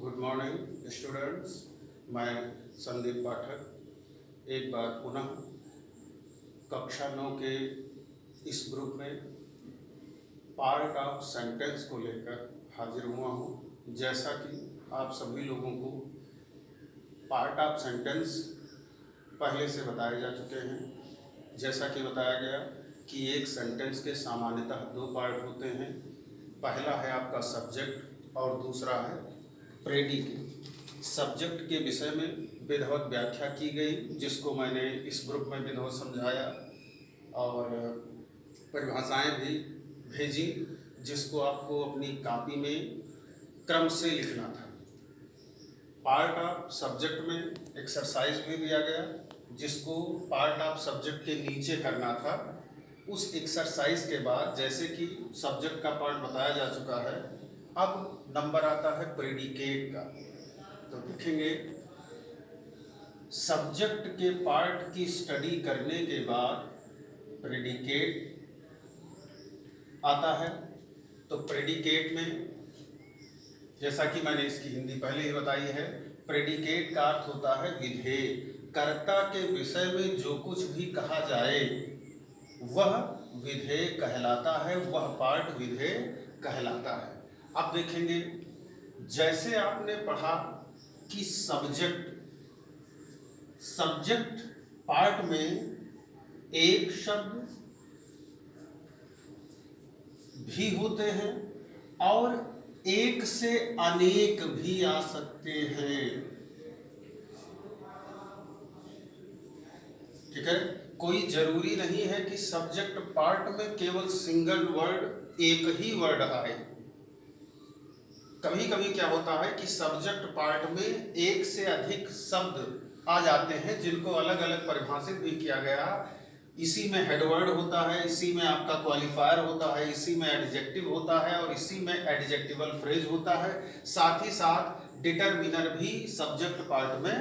Good morning students. मैं संदीप पाठक एक बार पुनः कक्षा 9 के इस ग्रुप में पार्ट ऑफ सेंटेंस को लेकर हाजिर हुआ हूँ। जैसा कि आप सभी लोगों को पार्ट ऑफ सेंटेंस पहले से बताए जा चुके हैं। जैसा कि बताया गया कि एक सेंटेंस के सामान्यतः दो पार्ट होते हैं। पहला है आपका सब्जेक्ट और दूसरा है प्रेडिकेट। सब्जेक्ट के विषय में विधिवत व्याख्या की गई, जिसको मैंने इस ग्रुप में विधिवत समझाया और परिभाषाएं भी भेजी, जिसको आपको अपनी कॉपी में क्रम से लिखना था। पार्ट ऑफ सब्जेक्ट में एक्सरसाइज भी दिया गया, जिसको पार्ट ऑफ सब्जेक्ट के नीचे करना था। उस एक्सरसाइज के बाद जैसे कि सब्जेक्ट का पार्ट बताया जा चुका है, अब नंबर आता है प्रेडिकेट का। तो देखेंगे सब्जेक्ट के पार्ट की स्टडी करने के बाद प्रेडिकेट आता है। तो प्रेडिकेट में जैसा कि मैंने इसकी हिंदी पहले ही बताई है, प्रेडिकेट का अर्थ होता है विधेय। कर्ता के विषय में जो कुछ भी कहा जाए वह विधेय कहलाता है, वह पार्ट विधेय कहलाता है। अब देखेंगे जैसे आपने पढ़ा कि सब्जेक्ट पार्ट में एक शब्द भी होते हैं और एक से अनेक भी आ सकते हैं। ठीक है, कोई जरूरी नहीं है कि सब्जेक्ट पार्ट में केवल सिंगल वर्ड, एक ही वर्ड आए। कभी कभी क्या होता है कि सब्जेक्ट पार्ट में एक से अधिक शब्द आ जाते हैं, जिनको अलग अलग परिभाषित भी किया गया। इसी में हेडवर्ड होता है, इसी में आपका क्वालिफायर होता है, इसी में एडजेक्टिव होता है और इसी में एडजेक्टिवल फ्रेज होता है। साथ ही साथ डिटरमिनर भी सब्जेक्ट पार्ट में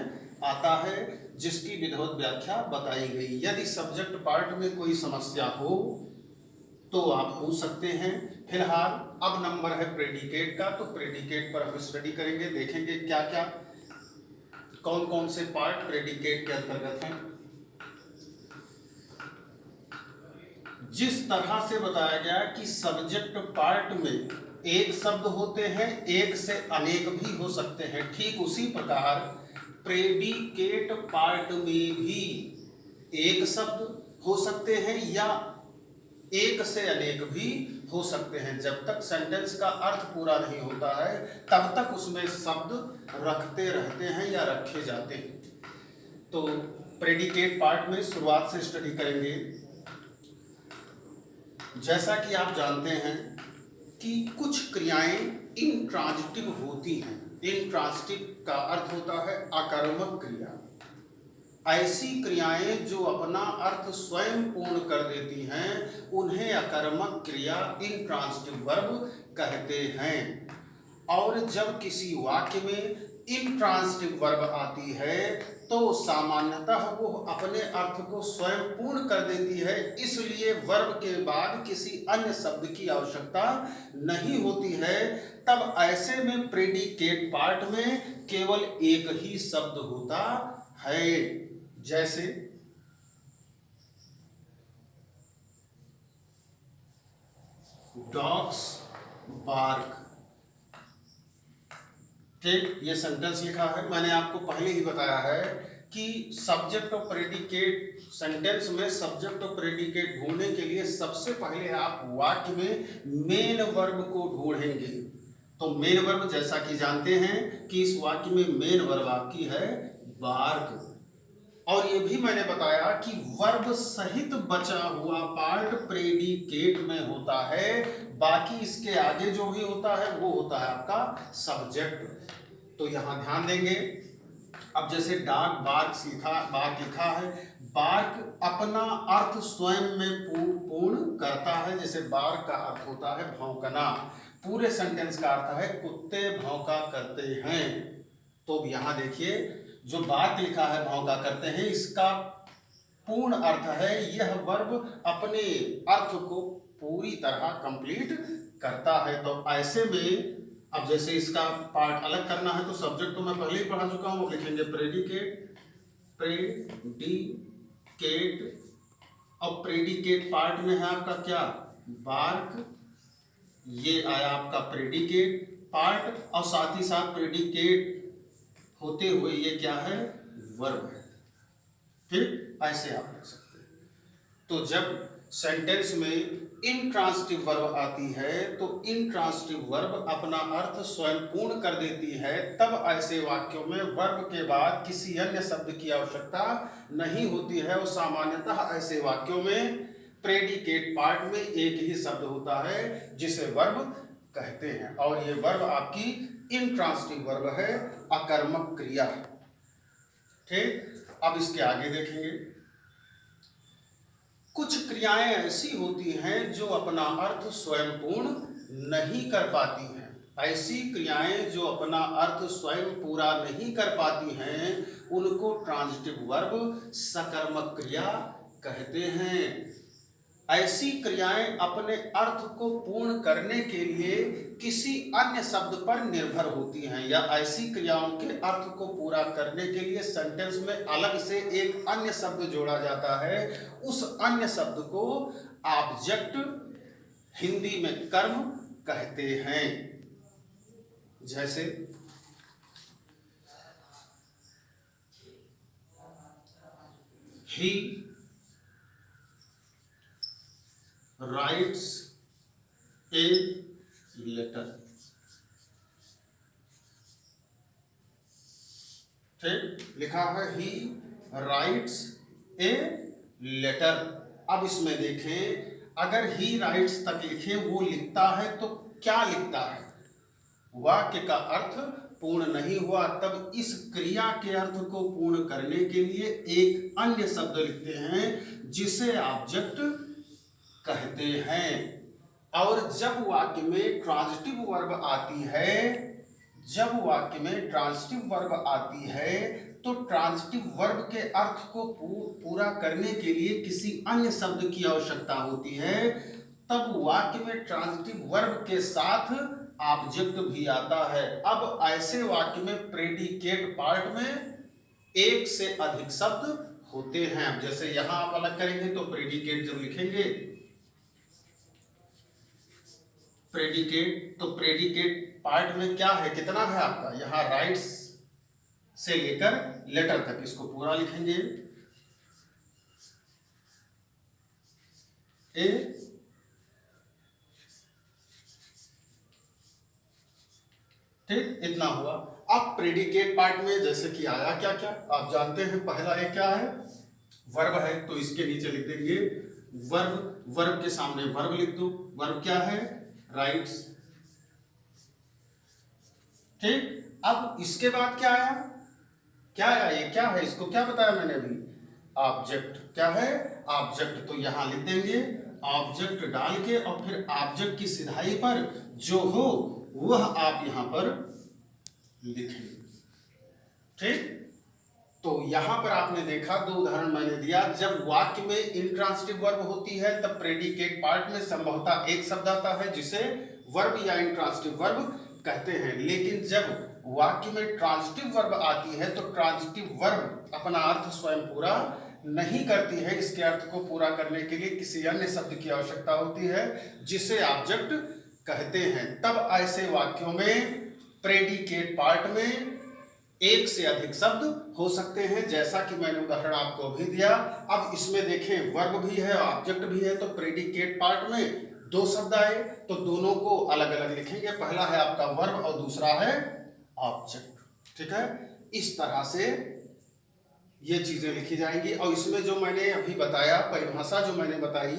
आता है, जिसकी विधिवत व्याख्या बताई गई। यदि सब्जेक्ट पार्ट में कोई समस्या हो तो आप पूछ सकते हैं। फिलहाल अब नंबर है प्रेडिकेट का, तो प्रेडिकेट पर हम स्टडी करेंगे, देखेंगे क्या क्या कौन कौन से पार्ट प्रेडिकेट के अंतर्गत हैं। जिस तरह से बताया गया कि सब्जेक्ट पार्ट में एक शब्द होते हैं, एक से अनेक भी हो सकते हैं, ठीक उसी प्रकार प्रेडिकेट पार्ट में भी एक शब्द हो सकते हैं या एक से अनेक भी हो सकते हैं। जब तक सेंटेंस का अर्थ पूरा नहीं होता है तब तक उसमें शब्द रखते रहते हैं या रखे जाते हैं। तो प्रेडिकेट पार्ट में शुरुआत से स्टडी करेंगे। जैसा कि आप जानते हैं कि कुछ क्रियाएं इंट्रांजिटिव होती हैं। इंट्रांजिटिव का अर्थ होता है आकर्मक क्रिया। ऐसी क्रियाएं जो अपना अर्थ स्वयं पूर्ण कर देती हैं उन्हें अकर्मक क्रिया इंट्रांजिटिव वर्ब कहते हैं। और जब किसी वाक्य में इंट्रांजिटिव वर्ब आती है तो सामान्यतः वो अपने अर्थ को स्वयं पूर्ण कर देती है, इसलिए वर्ब के बाद किसी अन्य शब्द की आवश्यकता नहीं होती है। तब ऐसे में प्रेडिकेट पार्ट में केवल एक ही शब्द होता है। जैसे डॉग्स बार्क। ठीक, ये सेंटेंस लिखा है। मैंने आपको पहले ही बताया है कि सब्जेक्ट और प्रेडिकेट सेंटेंस में सब्जेक्ट और प्रेडिकेट ढूंढने के लिए सबसे पहले आप वाक्य में मेन वर्ब को ढूंढेंगे। तो मेन वर्ब जैसा कि जानते हैं कि इस वाक्य में मेन वर्ब आपकी है बार्क। और ये भी मैंने बताया कि वर्ब सहित बचा हुआ पार्ट प्रेडिकेट में होता है, बाकी इसके आगे जो भी होता है वो होता है आपका सब्जेक्ट। तो यहां ध्यान देंगे। अब जैसे डॉग बार्क लिखा है, बार्क अपना अर्थ स्वयं में पूर्ण करता है। जैसे बार्क का अर्थ होता है भौंकना, पूरे सेंटेंस का अर्थ है कुत्ते भौंका करते हैं। तो यहां देखिए जो बात लिखा है भौंका करते हैं, इसका पूर्ण अर्थ है यह वर्ब अपने अर्थ को पूरी तरह कंप्लीट करता है। तो ऐसे में अब जैसे इसका पार्ट अलग करना है तो सब्जेक्ट तो मैं पहले ही पढ़ा चुका हूँ, लिखेंगे प्रेडिकेट, अब प्रेडिकेट पार्ट में है आपका क्या, बार्क, ये आया आपका प्रेडिकेट पार्ट, और साथ ही साथ प्रेडिकेट होते हुए ये क्या है, वर्ब है। ठीक, ऐसे आप लिख सकते हैं। तो जब सेंटेंस में इंट्रांसिटिव वर्ब आती है तो इंट्रांसिटिव वर्ब अपना अर्थ स्वयं पूर्ण कर देती है, तब ऐसे वाक्यों में वर्ब के बाद किसी अन्य शब्द की आवश्यकता नहीं होती है, और सामान्यतः ऐसे वाक्यों में प्रेडिकेट पार्ट में एक ही शब्द होता है जिसे वर्ब कहते हैं, और ये वर्ब आपकी इंट्रांसिटिव वर्ब है, अकर्मक क्रिया। ठीक, अब इसके आगे देखेंगे। कुछ क्रियाएं ऐसी होती हैं जो अपना अर्थ स्वयं पूर्ण नहीं कर पाती हैं। ऐसी क्रियाएं जो अपना अर्थ स्वयं पूरा नहीं कर पाती हैं उनको ट्रांजिटिव वर्ब सकर्मक क्रिया कहते हैं। ऐसी क्रियाएं अपने अर्थ को पूर्ण करने के लिए किसी अन्य शब्द पर निर्भर होती हैं, या ऐसी क्रियाओं के अर्थ को पूरा करने के लिए सेंटेंस में अलग से एक अन्य शब्द जोड़ा जाता है। उस अन्य शब्द को ऑब्जेक्ट, हिंदी में कर्म कहते हैं। जैसे ही writes a letter। ठीक, लिखा है ही राइट्स ए लेटर। अब इसमें देखें, अगर ही राइट्स तक लिखे, वो लिखता है, तो क्या लिखता है, वाक्य का अर्थ पूर्ण नहीं हुआ, तब इस क्रिया के अर्थ को पूर्ण करने के लिए एक अन्य शब्द लिखते हैं जिसे ऑब्जेक्ट कहते हैं। और जब वाक्य में ट्रांजिटिव वर्ब आती है, तो ट्रांजिटिव वर्ब के अर्थ को पूरा करने के लिए किसी अन्य शब्द की आवश्यकता होती है, तब वाक्य में ट्रांजिटिव वर्ब के साथ ऑब्जेक्ट भी आता है। अब ऐसे वाक्य में प्रेडिकेट पार्ट में एक से अधिक शब्द होते हैं। जैसे यहां आप अलग करेंगे तो प्रेडिकेट जब लिखेंगे प्रेडिकेट, तो प्रेडिकेट पार्ट में क्या है, कितना है आपका, यहां राइट्स से लेकर लेटर तक, इसको पूरा लिखेंगे ए ठीक, इतना हुआ। अब प्रेडिकेट पार्ट में जैसे कि आया क्या क्या आप जानते हैं, पहला है क्या है, वर्ब है, तो इसके नीचे लिख देंगे वर्ब, वर्ब के सामने वर्ब लिख दो, वर्ब क्या है, राइट्स। ठीक, अब इसके बाद क्या आया, ये क्या है, इसको क्या बताया मैंने अभी, ऑब्जेक्ट। क्या है, ऑब्जेक्ट, तो यहां लिख देंगे ऑब्जेक्ट डाल के, और फिर ऑब्जेक्ट की सिधाई पर जो हो वह आप यहां पर लिखेंगे। ठीक, तो यहां पर आपने देखा, दो उदाहरण मैंने दिया। जब वाक्य में इंट्रांसिटिव वर्ब होती है तब प्रेडिकेट पार्ट में संभवतः एक शब्द आता है जिसे वर्ब या इंट्रांसिटिव वर्ब कहते हैं, लेकिन जब वाक्य में ट्रांजिटिव वर्ब आती है तो ट्रांजिटिव वर्ब अपना अर्थ स्वयं पूरा नहीं करती है, इसके अर्थ को पूरा करने के लिए किसी अन्य शब्द की आवश्यकता होती है जिसे ऑब्जेक्ट कहते हैं। तब ऐसे वाक्यों में प्रेडिकेट पार्ट में एक से अधिक शब्द हो सकते हैं, जैसा कि मैंने उदाहरण आपको अभी दिया। अब इसमें देखें, वर्ब भी है ऑब्जेक्ट भी है, तो प्रेडिकेट पार्ट में दो शब्द आए तो दोनों को अलग अलग लिखेंगे, पहला है आपका वर्ब और दूसरा है ऑब्जेक्ट। ठीक है, इस तरह से ये चीजें लिखी जाएंगी। और इसमें जो मैंने अभी बताया, परिभाषा जो मैंने बताई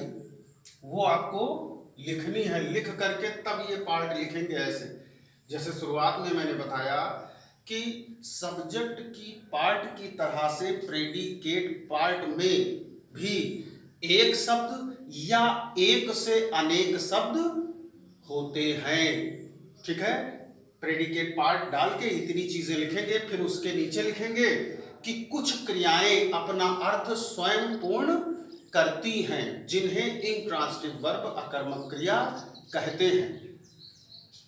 वो आपको लिखनी है, लिख करके तब ये पार्ट लिखेंगे। ऐसे जैसे शुरुआत में मैंने बताया कि सब्जेक्ट की पार्ट की तरह से प्रेडिकेट पार्ट में भी एक शब्द या एक से अनेक शब्द होते हैं। ठीक है, प्रेडिकेट पार्ट डाल के इतनी चीजें लिखेंगे, फिर उसके नीचे लिखेंगे कि कुछ क्रियाएं अपना अर्थ स्वयं पूर्ण करती हैं जिन्हें इंट्रांसिटिव वर्ब अकर्मक क्रिया कहते हैं।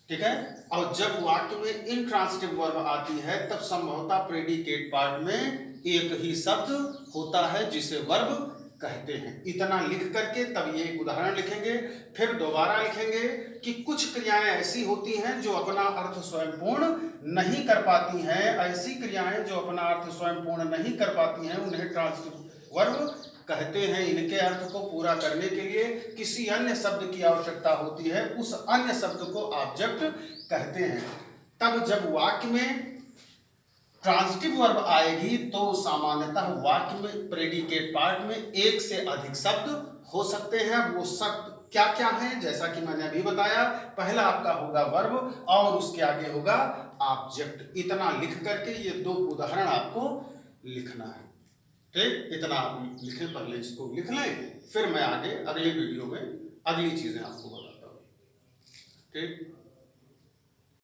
ठीक है। और जब वाक्य में इंट्रांसिटिव वर्ब आती है तब संभवतः प्रेडिकेट पार्ट में एक ही शब्द होता है जिसे वर्ब कहते हैं। इतना लिख करके तब ये एक उदाहरण लिखेंगे, फिर दोबारा लिखेंगे कि कुछ क्रियाएं ऐसी होती हैं जो अपना अर्थ स्वयं पूर्ण नहीं कर पाती हैं। ऐसी क्रियाएं जो अपना अर्थ स्वयं पूर्ण नहीं कर पाती हैं उन्हें ट्रांसिटिव वर्ब कहते हैं। इनके अर्थ को पूरा करने के लिए किसी अन्य शब्द की आवश्यकता होती है, उस अन्य शब्द को ऑब्जेक्ट कहते हैं। तब जब वाक्य में ट्रांसिटिव वर्ब आएगी तो सामान्यतः वाक्य में प्रेडिकेट पार्ट में एक से अधिक शब्द हो सकते हैं। वो शब्द क्या क्या हैं, जैसा कि मैंने अभी बताया, पहला आपका होगा वर्ब और उसके आगे होगा ऑब्जेक्ट। इतना लिख करके ये दो उदाहरण आपको लिखना है। ठीक, इतना आप लिखें, पहले इसको लिख लें, फिर मैं आगे अगले वीडियो में अगली चीजें आपको बताता हूँ। ठीक।